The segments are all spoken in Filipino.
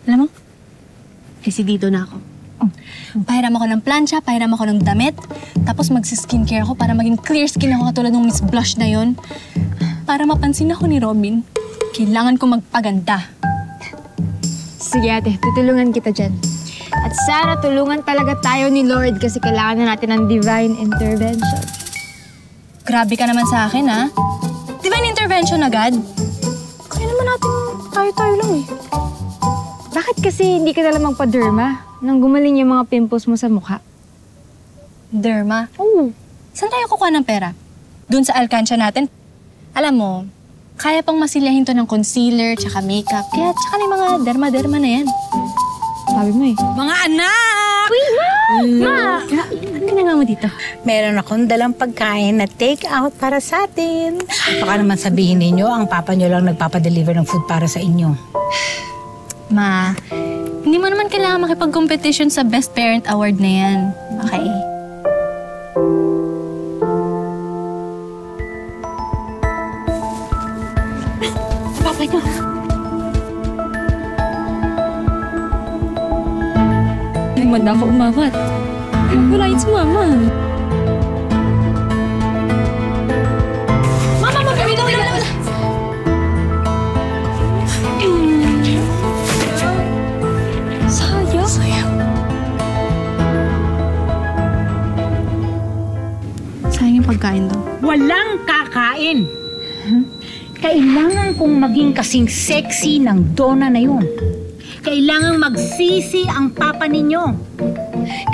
Alam mo, desidido na ako. Pahiram ako ng plancha, pahiram ako ng damit, tapos magsi-skincare ako para maging clear skin ako katulad ng Miss Blush na yon. Para mapansin ako ni Robin, kailangan ko magpaganda. Sige ate, tutulungan kita dyan. At sana tulungan talaga tayo ni Lord kasi kailangan na natin ng divine intervention. Grabe ka naman sa akin, ha? Divine intervention agad? Kaya naman natin tayo-tayo lang eh. Bakit kasi hindi ka nalang magpa-derma nang gumaling yung mga pimples mo sa mukha? Derma? Oo. Saan tayo kukuha ng pera? Doon sa alkansya natin? Alam mo, kaya pang masilahin to ng concealer, tsaka makeup, kaya tsaka na yung mga derma-derma na yan. Sabi mo eh. Mga anak! Uy, Ma! Ano ginagawa mo dito? Meron akong dalang pagkain na take out para sa atin. Baka naman sabihin ninyo, ang papa nyo lang nagpapadeliver ng food para sa inyo. Ma, hindi mo naman kailangan makipag-competition sa Best Parent Award na yan. Okay? Papa niyo. Naman ako umawat. Wala yun si Mama. Mama, mabibitaw na lang! Sayang. Sayang. Sayang yung pagkain daw. Walang kakain! Kailangan kong maging kasing sexy ng Donna na yun. Kailangang magsisi ang papa ninyo.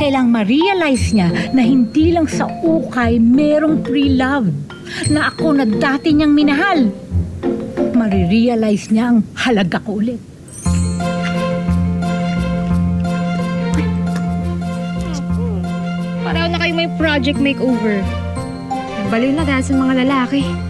Kailangang ma-realize niya na hindi lang sa ukay merong pre-love. Na ako na dati niyang minahal. Marirealize niya ang halaga ko ulit. Pareho na kayo may project makeover. Baliw na dahil sa mga lalaki.